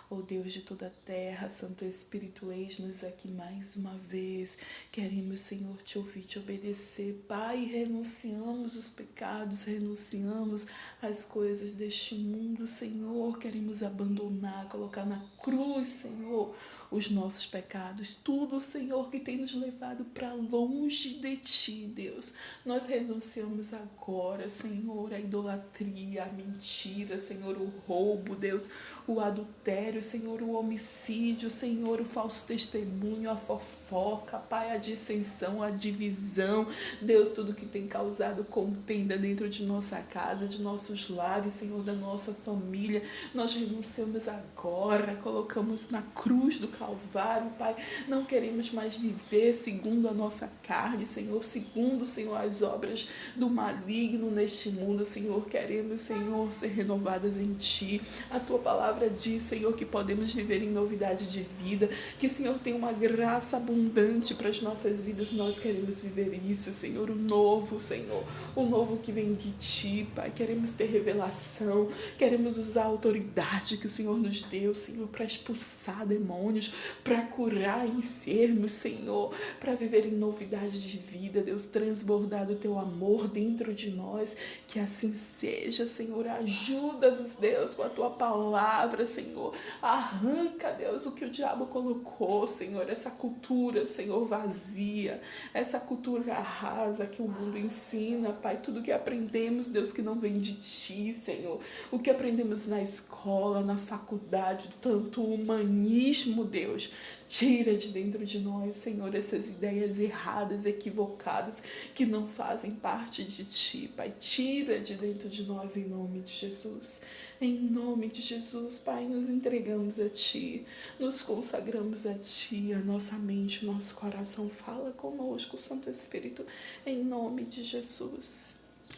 Ó Deus de toda a terra, Santo Espírito, eis-nos aqui mais uma vez. Queremos, Senhor, te ouvir, te obedecer. Pai, renunciamos os pecados, renunciamos as coisas deste mundo, Senhor. Queremos abandonar, colocar na cruz, Senhor, os nossos pecados. Tudo, Senhor, que tem nos levado para longe de Ti, Deus. Nós renunciamos agora, Senhor, a idolatria, a mentira, Senhor, o roubo, Deus, o adultério, Senhor, o homicídio, Senhor, o falso testemunho, a fofoca, Pai, a dissensão, a divisão, Deus, tudo que tem causado contenda dentro de nossa casa, de nossos lares, Senhor, da nossa família, nós renunciamos agora, colocamos na cruz do Calvário, Pai, não queremos mais viver segundo a nossa carne, Senhor, segundo, Senhor, as obras do maligno neste mundo, Senhor, queremos, Senhor, ser renovadas em Ti. A Tua palavra diz, Senhor, que podemos viver em novidade de vida, que, Senhor, tem uma graça abundante para as nossas vidas. Nós queremos viver isso, Senhor, o novo, Senhor, o novo que vem de Ti, Pai. Queremos ter revelação, queremos usar a autoridade que o Senhor nos deu, Senhor, para expulsar demônios, para curar enfermos, Senhor, para viver em novidade de vida, Deus, transbordar do Teu amor dentro de nós, que assim seja, Senhor. Ajuda-nos, Deus, com a Tua palavra, Senhor. Arranca, Deus, o que o diabo colocou, Senhor, essa cultura, Senhor, vazia, essa cultura rasa que o mundo ensina, Pai, tudo que aprendemos, Deus, que não vem de Ti, Senhor, o que aprendemos na escola, na faculdade, tanto humanismo, Deus, tira de dentro de nós, Senhor, essas ideias erradas, equivocadas, que não fazem parte de Ti, Pai. Tira de dentro de nós, em nome de Jesus. Em nome de Jesus, Pai, nos entregamos a Ti, nos consagramos a Ti, a nossa mente, o nosso coração. Fala conosco, Santo Espírito, em nome de Jesus.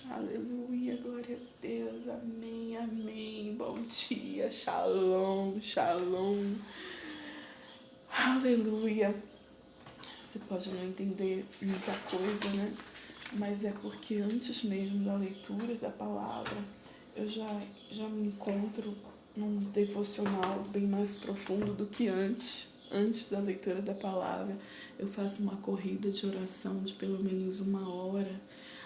Aleluia, glória a Deus, amém, amém. Bom dia, shalom, shalom. Aleluia. Você pode não entender muita coisa, né? Mas é porque antes mesmo da leitura da palavra, eu já me encontro num devocional bem mais profundo do que antes. Antes da leitura da palavra, eu faço uma corrida de oração de pelo menos 1 hora,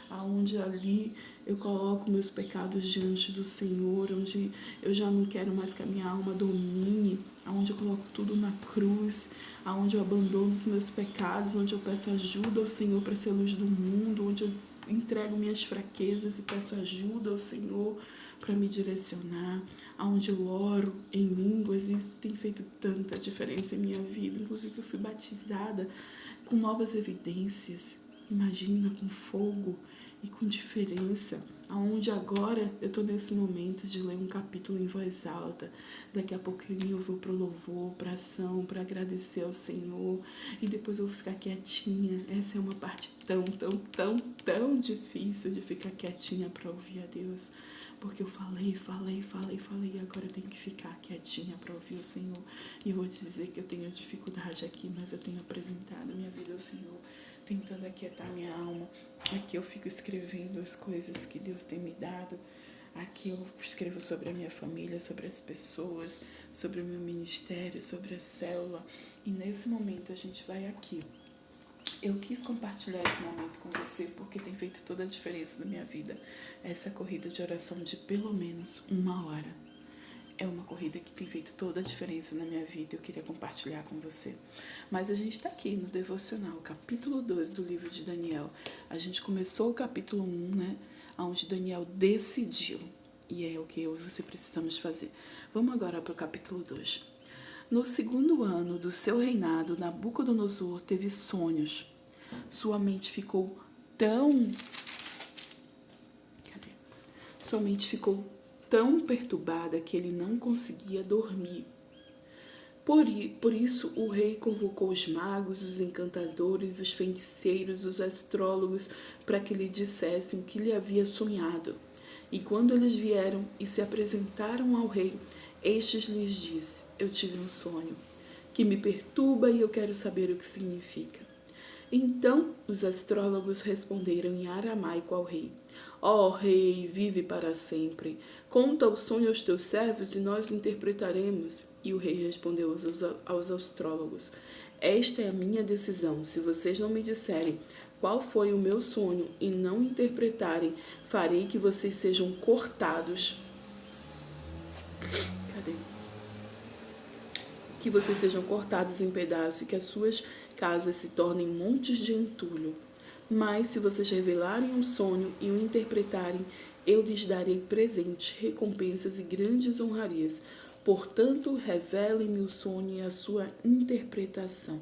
aonde ali eu coloco meus pecados diante do Senhor, onde eu já não quero mais que a minha alma domine, aonde eu coloco tudo na cruz, aonde eu abandono os meus pecados, onde eu peço ajuda ao Senhor para ser luz do mundo, onde eu entrego minhas fraquezas e peço ajuda ao Senhor para me direcionar, aonde eu oro em línguas. Isso tem feito tanta diferença em minha vida. Inclusive eu fui batizada com novas evidências, imagina, com fogo e com diferença, aonde agora eu estou nesse momento de ler um capítulo em voz alta, daqui a pouquinho eu vou para o louvor, para a ação, para agradecer ao Senhor, e depois eu vou ficar quietinha. Essa é uma parte tão difícil, de ficar quietinha para ouvir a Deus, porque eu falei, e agora eu tenho que ficar quietinha para ouvir o Senhor. E eu vou te dizer que eu tenho dificuldade aqui, mas eu tenho apresentado minha vida ao Senhor, tentando aquietar minha alma. Aqui eu fico escrevendo as coisas que Deus tem me dado. Aqui eu escrevo sobre a minha família, sobre as pessoas, sobre o meu ministério, sobre a célula. E nesse momento a gente vai aqui. Eu quis compartilhar esse momento com você porque tem feito toda a diferença na minha vida. Essa corrida de oração de pelo menos 1 hora. É uma corrida que tem feito toda a diferença na minha vida. Eu queria compartilhar com você. Mas a gente está aqui no devocional, capítulo 2 do livro de Daniel. A gente começou o capítulo 1, né? Onde Daniel decidiu. E é o que eu e você precisamos fazer. Vamos agora para o capítulo 2. No 2º ano do seu reinado, Nabucodonosor teve sonhos. Sua mente ficou tão perturbada que ele não conseguia dormir. Por isso o rei convocou os magos, os encantadores, os feiticeiros, os astrólogos, para que lhe dissessem o que lhe havia sonhado. E quando eles vieram e se apresentaram ao rei, estes lhes disse: eu tive um sonho que me perturba e eu quero saber o que significa. Então os astrólogos responderam em aramaico ao rei: Ó rei, vive para sempre. Conta o sonho aos teus servos e nós interpretaremos. E o rei respondeu aos astrólogos: esta é a minha decisão. Se vocês não me disserem qual foi o meu sonho e não interpretarem, farei que vocês sejam cortados. Cadê? Que vocês sejam cortados em pedaços e que as suas casas se tornem montes de entulho. Mas se vocês revelarem um sonho e o interpretarem, eu lhes darei presentes, recompensas e grandes honrarias. Portanto, revelem-me o sonho e a sua interpretação.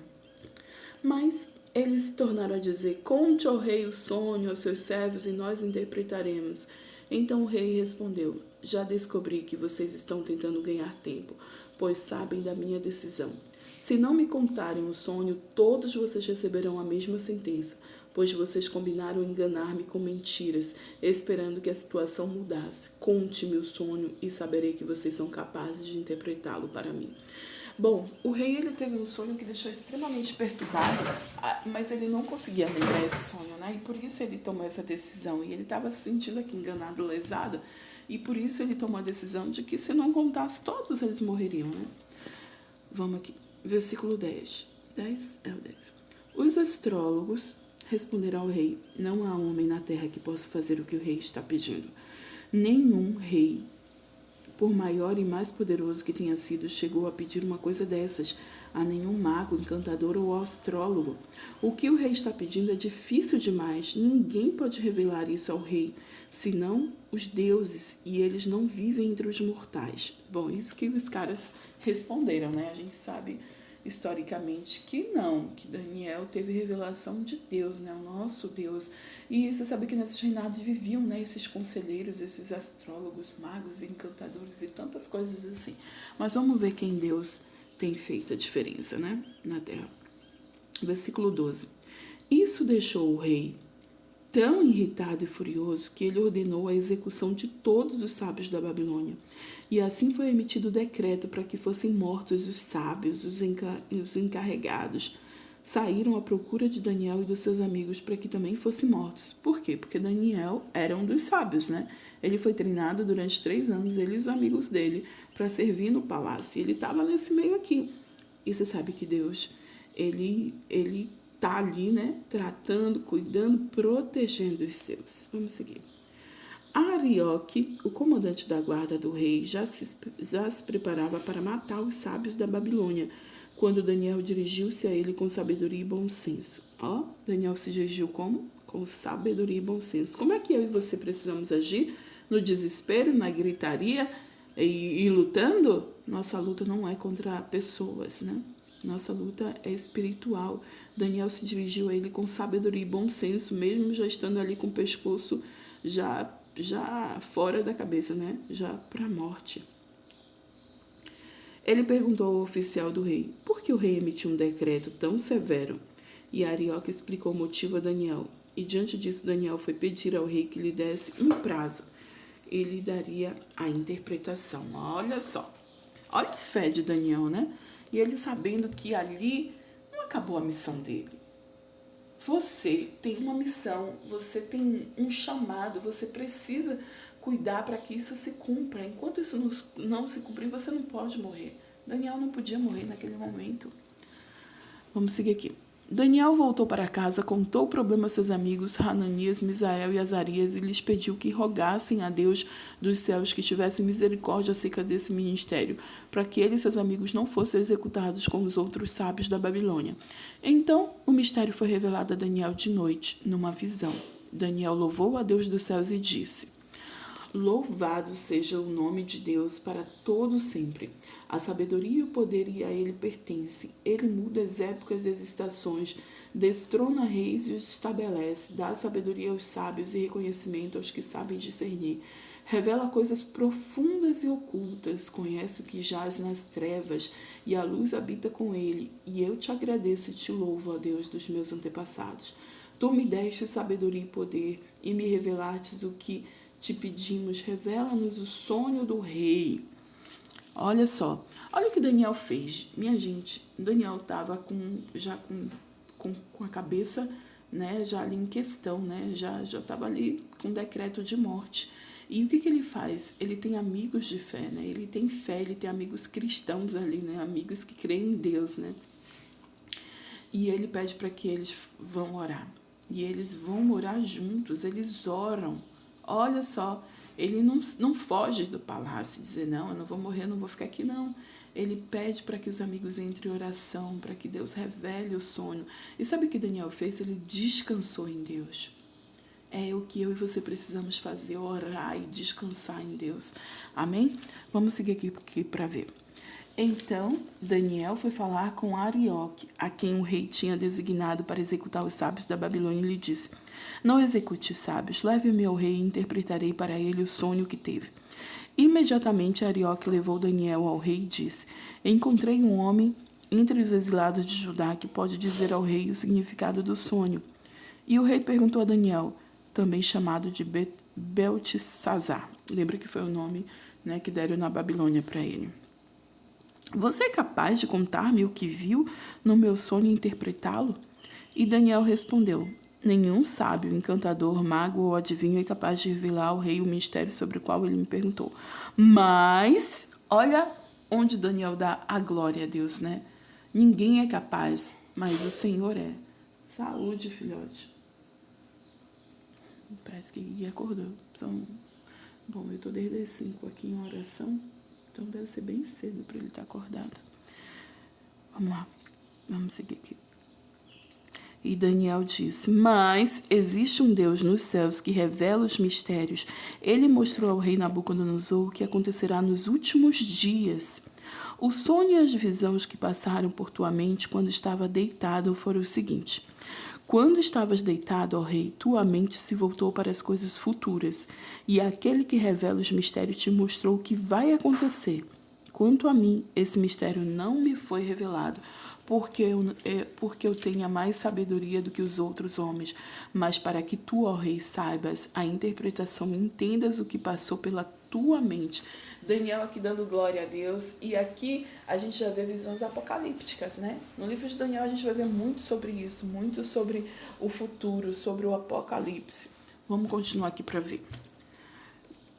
Mas eles se tornaram a dizer: conte ao rei o sonho aos seus servos e nós interpretaremos. Então o rei respondeu: já descobri que vocês estão tentando ganhar tempo, pois sabem da minha decisão. Se não me contarem o sonho, todos vocês receberão a mesma sentença, pois vocês combinaram enganar-me com mentiras, esperando que a situação mudasse. Conte-me o sonho e saberei que vocês são capazes de interpretá-lo para mim. Bom, o rei ele teve um sonho que deixou extremamente perturbado, mas ele não conseguia lembrar esse sonho, né? E por isso ele tomou essa decisão. E ele estava se sentindo aqui enganado, lesado, e por isso ele tomou a decisão de que se não contasse, todos eles morreriam, né? Vamos aqui, versículo 10. 10 é o 10. Os astrólogos responderam ao rei: não há homem na terra que possa fazer o que o rei está pedindo. Nenhum rei, por maior e mais poderoso que tenha sido, chegou a pedir uma coisa dessas a nenhum mago, encantador ou astrólogo. O que o rei está pedindo é difícil demais. Ninguém pode revelar isso ao rei, senão os deuses, e eles não vivem entre os mortais. Bom, isso que os caras responderam, né? A gente sabe historicamente que não, que Daniel teve revelação de Deus, né, o nosso Deus. E você sabe que nesses reinados viviam, né, esses conselheiros, esses astrólogos, magos, encantadores e tantas coisas assim. Mas vamos ver quem Deus tem feito a diferença, né, na terra. Versículo 12. Isso deixou o rei tão irritado e furioso que ele ordenou a execução de todos os sábios da Babilônia. E assim foi emitido o decreto para que fossem mortos os sábios, os encarregados. Saíram à procura de Daniel e dos seus amigos para que também fossem mortos. Por quê? Porque Daniel era um dos sábios, né? Ele foi treinado durante 3 anos, ele e os amigos dele, para servir no palácio. E ele estava nesse meio aqui. E você sabe que Deus, ele tá ali, né, tratando, cuidando, protegendo os seus. Vamos seguir. Arioque, o comandante da guarda do rei, já se preparava para matar os sábios da Babilônia, quando Daniel dirigiu-se a ele com sabedoria e bom senso. Daniel se dirigiu como? Com sabedoria e bom senso. Como é que eu e você precisamos agir? No desespero, na gritaria e lutando? Nossa luta não é contra pessoas, né? Nossa luta é espiritual. Daniel se dirigiu a ele com sabedoria e bom senso, mesmo já estando ali com o pescoço já fora da cabeça, né? Já para a morte. Ele perguntou ao oficial do rei: por que o rei emitiu um decreto tão severo? E Arioque explicou o motivo a Daniel. E diante disso, Daniel foi pedir ao rei que lhe desse um prazo. Ele daria a interpretação. Olha só. Olha a fé de Daniel, né? E ele sabendo que ali não acabou a missão dele. Você tem uma missão, você tem um chamado, você precisa cuidar para que isso se cumpra. Enquanto isso não se cumprir, você não pode morrer. Daniel não podia morrer naquele momento. Vamos seguir aqui. Daniel voltou para casa, contou o problema a seus amigos Hananias, Misael e Azarias e lhes pediu que rogassem a Deus dos céus que tivesse misericórdia acerca desse ministério, para que ele e seus amigos não fossem executados como os outros sábios da Babilônia. Então, o mistério foi revelado a Daniel de noite, numa visão. Daniel louvou a Deus dos céus e disse: louvado seja o nome de Deus para todo sempre. A sabedoria e o poder a ele pertencem. Ele muda as épocas e as estações, destrona reis e os estabelece, dá sabedoria aos sábios e reconhecimento aos que sabem discernir. Revela coisas profundas e ocultas, conhece o que jaz nas trevas, e a luz habita com ele. E eu te agradeço e te louvo, ó Deus dos meus antepassados. Tu me deste sabedoria e poder, e me revelastes o que te pedimos, revela-nos o sonho do rei. Olha só, olha o que Daniel fez. Minha gente, Daniel estava já com a cabeça né, já ali em questão, né, já estava ali com decreto de morte. E o que ele faz? Ele tem amigos de fé, né? Ele tem fé, ele tem amigos cristãos ali, né? Amigos que creem em Deus, né? E ele pede para que eles vão orar. E eles vão orar juntos, eles oram. Olha só, ele não foge do palácio, dizer, não, eu não vou morrer, eu não vou ficar aqui, não. Ele pede para que os amigos entrem em oração, para que Deus revele o sonho. E sabe o que Daniel fez? Ele descansou em Deus. É o que eu e você precisamos fazer, orar e descansar em Deus. Amém? Vamos seguir aqui para ver. Então, Daniel foi falar com Arioque, a quem o rei tinha designado para executar os sábios da Babilônia, e lhe disse, não execute os sábios, leve-me ao rei e interpretarei para ele o sonho que teve. Imediatamente Arioque levou Daniel ao rei e disse, encontrei um homem entre os exilados de Judá que pode dizer ao rei o significado do sonho. E o rei perguntou a Daniel, também chamado de Beltesazar, lembra que foi o nome, né, que deram na Babilônia para ele. Você é capaz de contar-me o que viu no meu sonho e interpretá-lo? E Daniel respondeu, nenhum sábio, encantador, mago ou adivinho é capaz de revelar ao rei o mistério sobre o qual ele me perguntou. Mas, olha onde Daniel dá a glória a Deus, né? Ninguém é capaz, mas o Senhor é. Saúde, filhote. Parece que acordou. Bom, eu estou desde as 5 aqui em oração. Então deve ser bem cedo para ele estar acordado. Vamos lá, vamos seguir aqui. E Daniel disse, mas existe um Deus nos céus que revela os mistérios. Ele mostrou ao rei Nabucodonosor o que acontecerá nos últimos dias. O sonho e as visões que passaram por tua mente quando estava deitado foram o seguinte. Quando estavas deitado, ó rei, tua mente se voltou para as coisas futuras, e aquele que revela os mistérios te mostrou o que vai acontecer. Quanto a mim, esse mistério não me foi revelado, porque eu tenha mais sabedoria do que os outros homens, mas para que tu, ó rei, saibas a interpretação e entendas o que passou pela tua mente. Daniel aqui dando glória a Deus, e aqui a gente já vê visões apocalípticas, né? No livro de Daniel a gente vai ver muito sobre isso, muito sobre o futuro, sobre o apocalipse. Vamos continuar aqui para ver.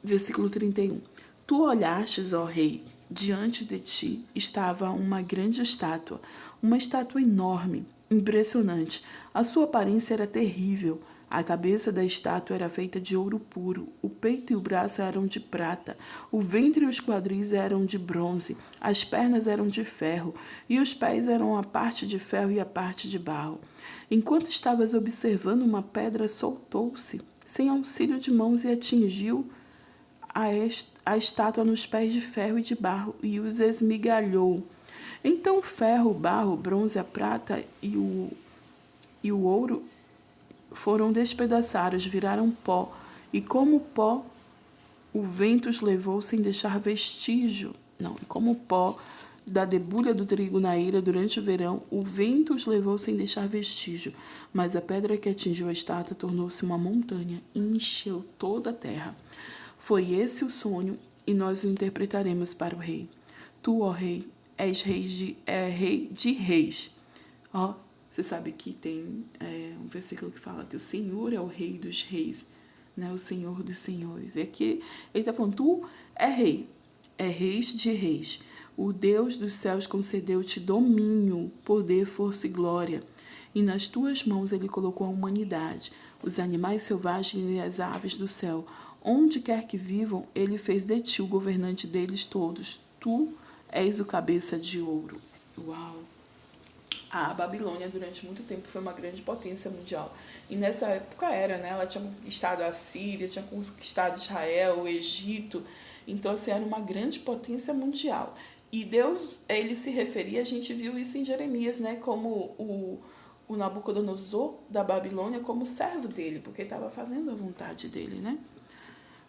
Versículo 31. Tu olhastes, ó rei, diante de ti estava uma grande estátua, uma estátua enorme, impressionante. A sua aparência era terrível. A cabeça da estátua era feita de ouro puro, o peito e o braço eram de prata, o ventre e os quadris eram de bronze, as pernas eram de ferro, e os pés eram a parte de ferro e a parte de barro. Enquanto estavas observando, uma pedra soltou-se, sem auxílio de mãos, e atingiu a estátua nos pés de ferro e de barro, e os esmigalhou. Então o ferro, o barro, o bronze, a prata e o ouro foram despedaçados, viraram pó, e como pó o vento os levou sem deixar vestígio. Não, e como o pó da debulha do trigo na eira durante o verão, o vento os levou sem deixar vestígio. Mas a pedra que atingiu a estátua tornou-se uma montanha e encheu toda a terra. Foi esse o sonho, e nós o interpretaremos para o rei. Tu, ó rei, és rei de reis. Ó, você sabe que tem um versículo que fala que o Senhor é o rei dos reis, né? O Senhor dos senhores. E aqui ele está falando, tu é reis de reis. O Deus dos céus concedeu-te domínio, poder, força e glória. E nas tuas mãos ele colocou a humanidade, os animais selvagens e as aves do céu. Onde quer que vivam, ele fez de ti o governante deles todos. Tu és o cabeça de ouro. Uau! A Babilônia, durante muito tempo, foi uma grande potência mundial. E nessa época era, né? Ela tinha conquistado a Síria, tinha conquistado Israel, o Egito. Então, assim, era uma grande potência mundial. E Deus, ele se referia, a gente viu isso em Jeremias, né? Como o Nabucodonosor da Babilônia como servo dele, porque estava fazendo a vontade dele, né?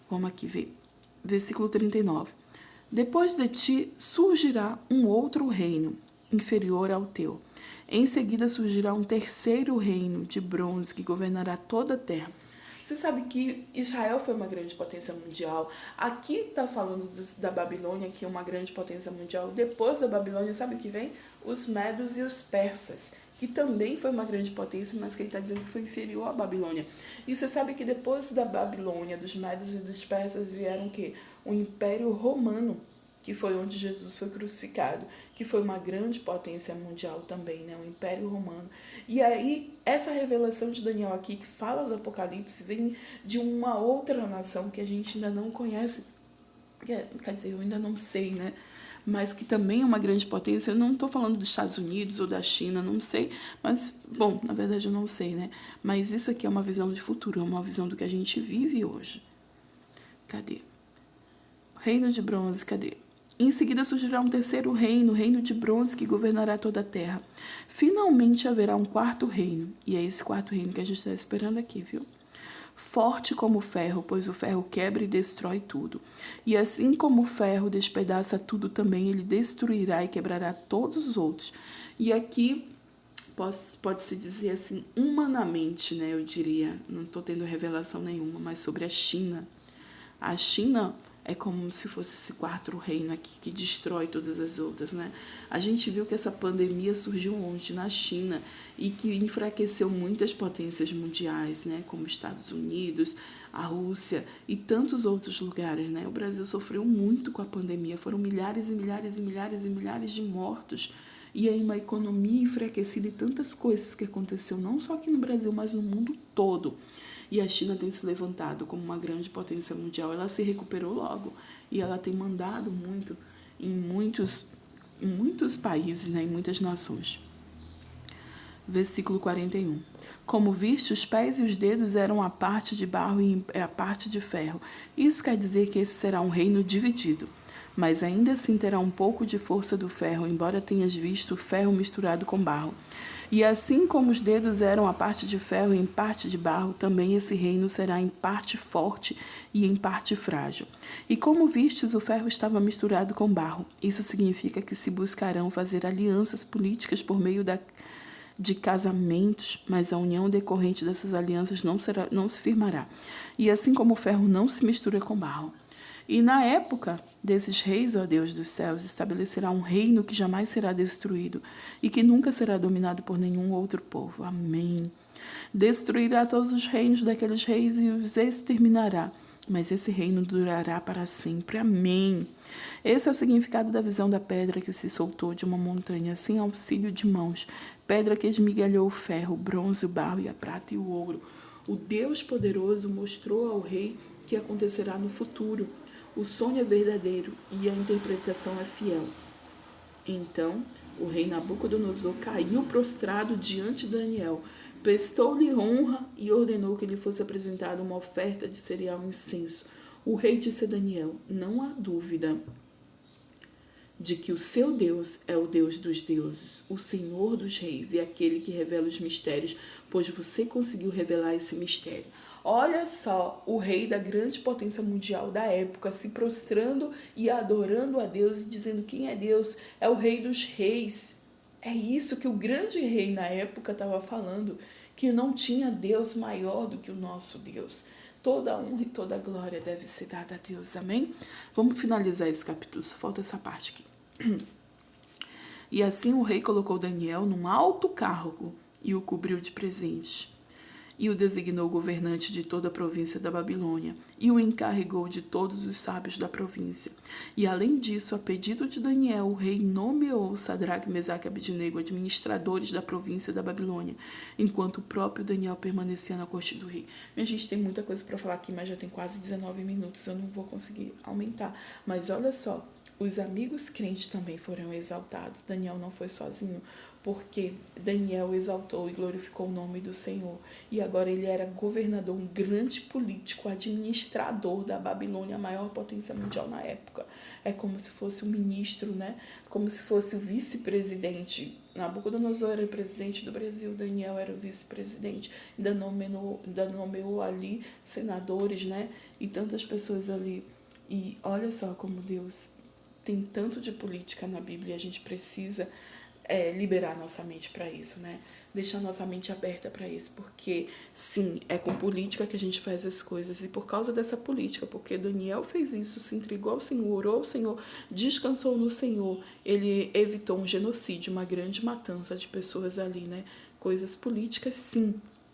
Vamos aqui ver. Versículo 39. Depois de ti surgirá um outro reino, inferior ao teu. Em seguida surgirá um terceiro reino de bronze que governará toda a terra. Você sabe que Israel foi uma grande potência mundial. Aqui está falando da Babilônia, que é uma grande potência mundial. Depois da Babilônia, sabe o que vem? Os medos e os persas, que também foi uma grande potência, mas que ele está dizendo que foi inferior à Babilônia. E você sabe que depois da Babilônia, dos Medos e dos Persas, vieram o quê? O Império Romano, que foi onde Jesus foi crucificado, que foi uma grande potência mundial também, né? O Império Romano. E aí, essa revelação de Daniel aqui, que fala do Apocalipse, vem de uma outra nação que a gente ainda não conhece, quer dizer, eu ainda não sei, né? Mas que também é uma grande potência. Eu não estou falando dos Estados Unidos ou da China, não sei, mas, bom, na verdade eu não sei, né? Mas isso aqui é uma visão de futuro, é uma visão do que a gente vive hoje. Cadê? Reino de bronze, cadê? Em seguida surgirá um terceiro reino, o reino de bronze, que governará toda a terra. Finalmente haverá um quarto reino, e é esse quarto reino que a gente está esperando aqui, viu? Forte como o ferro, pois o ferro quebra e destrói tudo. E assim como o ferro despedaça tudo também, ele destruirá e quebrará todos os outros. E aqui pode-se dizer assim, humanamente, né, eu diria, não estou tendo revelação nenhuma, mas sobre a China. A China é como se fosse esse quarto reino aqui que destrói todas as outras, né? A gente viu que essa pandemia surgiu onde? Na China, e que enfraqueceu muitas potências mundiais, né? Como Estados Unidos, a Rússia e tantos outros lugares, né? O Brasil sofreu muito com a pandemia, foram milhares e milhares e milhares e milhares de mortos. E aí uma economia enfraquecida e tantas coisas que aconteceu, não só aqui no Brasil, mas no mundo todo. E a China tem se levantado como uma grande potência mundial. Ela se recuperou logo e ela tem mandado muito em muitos países, né, em muitas nações. Versículo 41. Como viste, os pés e os dedos eram a parte de barro e a parte de ferro. Isso quer dizer que esse será um reino dividido. Mas ainda assim terá um pouco de força do ferro, embora tenhas visto o ferro misturado com barro. E assim como os dedos eram a parte de ferro e em parte de barro, também esse reino será em parte forte e em parte frágil. E como vistes, o ferro estava misturado com barro. Isso significa que se buscarão fazer alianças políticas por meio de casamentos, mas a união decorrente dessas alianças não se firmará. E assim como o ferro não se mistura com barro. E na época desses reis, ó Deus dos céus, estabelecerá um reino que jamais será destruído e que nunca será dominado por nenhum outro povo. Amém. Destruirá todos os reinos daqueles reis e os exterminará, mas esse reino durará para sempre. Amém. Esse é o significado da visão da pedra que se soltou de uma montanha sem auxílio de mãos, pedra que esmigalhou o ferro, o bronze, o barro e a prata e o ouro. O Deus poderoso mostrou ao rei que acontecerá no futuro. O sonho é verdadeiro e a interpretação é fiel. Então, o rei Nabucodonosor caiu prostrado diante de Daniel, prestou-lhe honra e ordenou que lhe fosse apresentada uma oferta de cereal e incenso. O rei disse a Daniel: não há dúvida de que o seu Deus é o Deus dos deuses, o Senhor dos reis e aquele que revela os mistérios, pois você conseguiu revelar esse mistério. Olha só, o rei da grande potência mundial da época se prostrando e adorando a Deus e dizendo quem é Deus, é o rei dos reis. É isso que o grande rei na época estava falando, que não tinha Deus maior do que o nosso Deus. Toda honra e toda glória deve ser dada a Deus, amém? Vamos finalizar esse capítulo, só falta essa parte aqui. E assim o rei colocou Daniel num alto cargo e o cobriu de presentes. E o designou governante de toda a província da Babilônia, e o encarregou de todos os sábios da província. E além disso, a pedido de Daniel, o rei nomeou Sadraque, Mesaque e Abednego administradores da província da Babilônia, enquanto o próprio Daniel permanecia na corte do rei. Minha gente, tem muita coisa para falar aqui, mas já tem quase 19 minutos, eu não vou conseguir aumentar. Mas olha só, os amigos crentes também foram exaltados. Daniel não foi sozinho, porque Daniel exaltou e glorificou o nome do Senhor. E agora ele era governador, um grande político, administrador da Babilônia, a maior potência mundial na época. É como se fosse um ministro, né? Como se fosse o vice-presidente. Nabucodonosor era o presidente do Brasil, Daniel era o vice-presidente. Ainda nomeou ali senadores, né? E tantas pessoas ali. E olha só como Deus tem tanto de política na Bíblia, a gente precisa liberar nossa mente para isso, né? Deixar nossa mente aberta para isso, porque sim, é com política que a gente faz as coisas, e por causa dessa política, porque Daniel fez isso, se entregou ao Senhor, orou ao Senhor, descansou no Senhor, ele evitou um genocídio, uma grande matança de pessoas ali, né? Coisas políticas, sim,